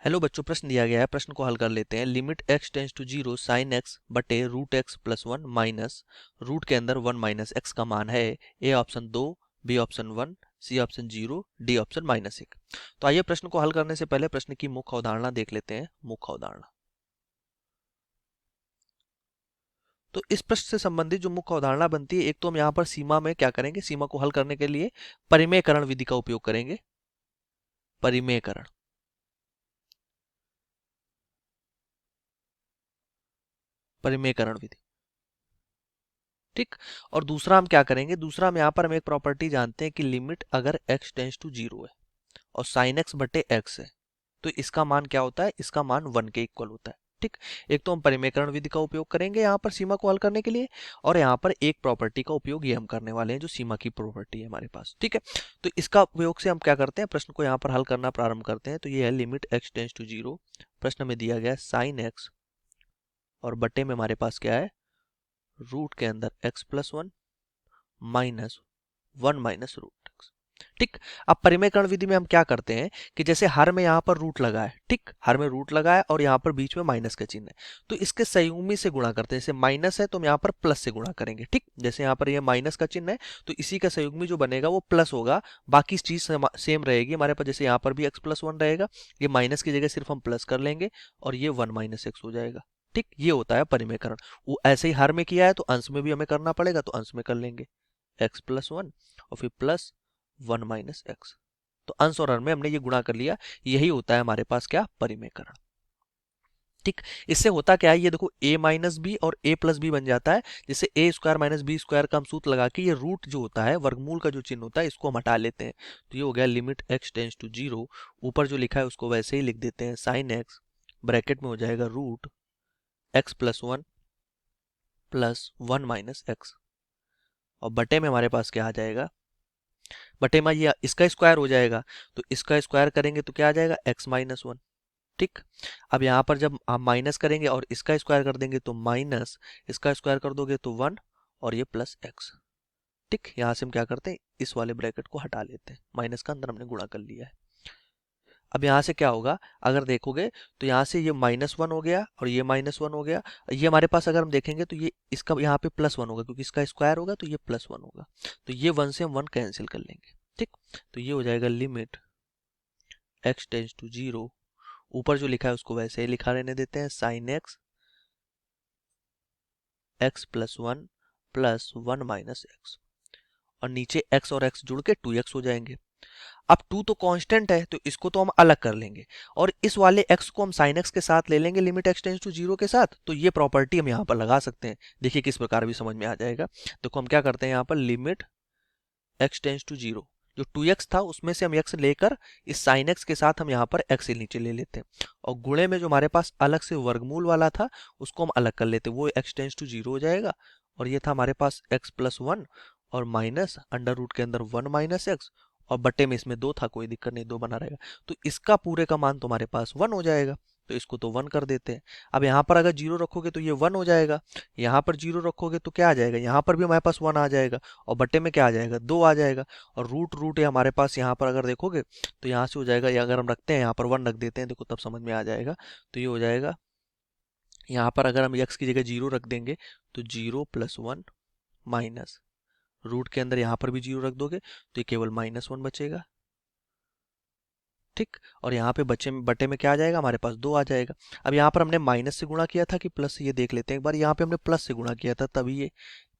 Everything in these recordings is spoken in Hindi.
हेलो बच्चों, प्रश्न दिया गया है। प्रश्न को हल कर लेते हैं। Limit x tends to zero sine x बटे root x plus one minus root के अंदर वन माइनस एक्स का मान है। A option 2, b option 1, c option 0, d option -1। तो आइए प्रश्न को हल करने से पहले प्रश्न की मुख्य अवधारणा देख लेते हैं। मुख्य अवधारणा, तो इस प्रश्न से संबंधित जो मुख्य अवधारणा बनती है, एक तो हम यहाँ पर सीमा में क्या करेंगे, सीमा को हल करने के लिए परिमेयकरण विधि का उपयोग करेंगे। परिमेयकरण, परिमेयकरण विधि, ठीक। और दूसरा हम क्या करेंगे, दूसरा हम यहाँ पर हम एक प्रॉपर्टी जानते हैं कि लिमिट अगर x टेंस टू जीरो है और साइन x बटे x है तो इसका मान क्या होता है, इसका मान 1 के इक्वल होता है, ठीक। एक तो हम परिमेयकरण विधि का उपयोग करेंगे यहाँ पर सीमा को हल करने के लिए, और यहाँ पर एक प्रॉपर्टी का उपयोग ये हम करने वाले हैं जो सीमा की प्रॉपर्टी है हमारे पास, ठीक है। तो इसका उपयोग से हम क्या करते हैं, प्रश्न को यहाँ पर हल करना प्रारंभ करते हैं। तो ये है limit x tends to zero, प्रश्न में दिया गया है साइन x और बटे में हमारे पास क्या है, रूट के अंदर x plus one minus one minus root x, ठीक। अब परिमेयकरण विधि में हम क्या करते हैं कि जैसे हर में यहाँ पर रूट लगा है, ठीक, हर में रूट लगा है और यहाँ पर बीच में माइनस का चिन्ह है, तो इसके संयुग्मी से गुणा करते हैं। जैसे माइनस है तो हम यहाँ पर प्लस से गुणा करेंगे, ठीक। जैसे यहाँ पर ये माइनस का चिन्ह है तो इसी का संयुग्मी जो बनेगा वो प्लस होगा, बाकी चीज सेम रहेगी हमारे पास। जैसे यहाँ पर भी एक्स प्लस वन रहेगा, ये माइनस की जगह सिर्फ हम प्लस कर लेंगे और ये वन माइनस एक्स हो जाएगा, ठीक। ये होता है परिमेयकरण। वो ऐसे ही हर में किया है तो अंश में भी हमें करना पड़ेगा, तो अंश में कर लेंगे एक्स प्लस वन और फिर प्लस वन माइनस एक्स। तो अंश और हर में हमने ये गुणा कर लिया, यही होता है हमारे पास क्या, परिमेयकरण, ठीक। इससे होता क्या है, ये देखो a माइनस बी और a प्लस बी बन जाता है। जैसे ए स्क्वायर माइनस बी स्क्वायर का हम सूत्र लगा के ये रूट जो होता है, वर्गमूल का जो चिन्ह होता है, इसको हम हटा लेते हैं। तो ये हो गया limit x tends to zero, ऊपर जो लिखा है उसको वैसे ही लिख देते हैं, साइन x ब्रैकेट में हो जाएगा root x plus one minus x, और बटे में हमारे पास क्या आ जाएगा, बटे में ये इसका स्क्वायर हो जाएगा, तो इसका स्क्वायर करेंगे तो क्या आ जाएगा, x माइनस वन, ठीक। अब यहाँ पर जब हम माइनस करेंगे और इसका स्क्वायर कर देंगे तो माइनस, इसका स्क्वायर कर दोगे तो वन और ये प्लस एक्स, ठीक। यहाँ से हम क्या करते हैं, इस वाले ब्रैकेट को हटा लेते हैं, माइनस का अंदर हमने गुणा कर लिया है। अब यहाँ से क्या होगा, अगर देखोगे तो यहाँ से ये माइनस वन हो गया और ये माइनस वन हो गया। ये हमारे पास अगर हम देखेंगे तो ये इसका यहाँ पे प्लस वन होगा, क्योंकि इसका स्क्वायर होगा तो ये प्लस वन होगा, तो ये वन से हम वन कैंसिल कर लेंगे, ठीक। तो ये हो जाएगा limit x tends to zero, ऊपर जो लिखा है उसको वैसे ही लिखा रहने देते हैं, sine x plus one minus x, और नीचे x और x जुड़ के 2x हो जाएंगे। अब 2 तो कांस्टेंट है तो इसको तो हम अलग कर लेंगे, और इस वाले x को हम sin x के साथ ले लेंगे limit x tends to zero के साथ। तो ये प्रॉपर्टी हम यहाँ पर लगा सकते हैं, देखिए किस प्रकार भी समझ में आ जाएगा। देखो हम क्या करते हैं, यहाँ पर limit x tends to zero, जो 2x था उसमें से हम x लेकर इस sin x के साथ हम यहाँ पर x से नीचे ले लेते हैं, और गुणे में जो हमारे पास अलग से वर्गमूल वाला था उसको हम अलग कर लेते हैं, वो x टेंस टू जीरो हो जाएगा। और ये था हमारे पास x प्लस वन और माइनस अंडर रूट के अंदर वन माइनस एक्स, और बटे में इसमें दो था, कोई दिक्कत नहीं, दो बना रहेगा। तो इसका पूरे का मान तुम्हारे पास वन हो जाएगा, तो इसको तो वन कर देते हैं। अब यहाँ पर अगर जीरो रखोगे तो ये वन हो जाएगा, यहाँ पर जीरो रखोगे तो क्या आ जाएगा, यहाँ पर भी हमारे पास वन आ जाएगा, और बटे में क्या आ जाएगा, दो आ जाएगा। और रूट रूट है हमारे पास, यहाँ पर अगर देखोगे तो यहाँ से हो जाएगा, या अगर हम रखते हैं यहाँ पर वन रख देते हैं, देखो तब समझ में आ जाएगा। तो ये हो जाएगा, यहाँ पर अगर हम x की जगह जीरो रख देंगे तो zero plus one minus root के अंदर यहाँ पर भी जीरो रख दोगे तो ये केवल माइनस वन बचेगा, ठीक। और यहाँ पे बटे में क्या आ जाएगा, हमारे पास दो आ जाएगा। अब यहाँ पर हमने माइनस से गुणा किया था कि प्लस से, ये देख लेते हैं एक बार, यहाँ पे हमने प्लस से गुणा किया था तभी ये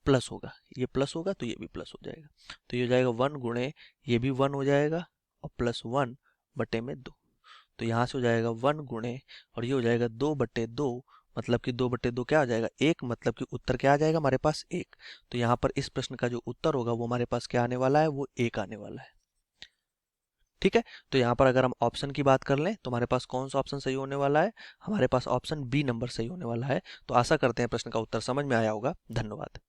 प्लस होगा, ये प्लस होगा तो ये भी प्लस हो जाएगा। तो ये हो जाएगा वन गुणे, ये भी वन हो जाएगा और प्लस वन बटे में दो, तो यहाँ से हो जाएगा वन गुणे और ये हो जाएगा दो बटे दो, मतलब कि दो बटे दो क्या आ जाएगा, एक, मतलब कि उत्तर क्या आ जाएगा हमारे पास, एक। तो यहाँ पर इस प्रश्न का जो उत्तर होगा वो हमारे पास क्या आने वाला है, वो एक आने वाला है, ठीक है। तो यहाँ पर अगर हम ऑप्शन की बात कर लें तो हमारे पास कौन सा ऑप्शन सही होने वाला है, हमारे पास ऑप्शन बी नंबर सही होने वाला है। तो आशा करते हैं प्रश्न का उत्तर समझ में आया होगा। धन्यवाद।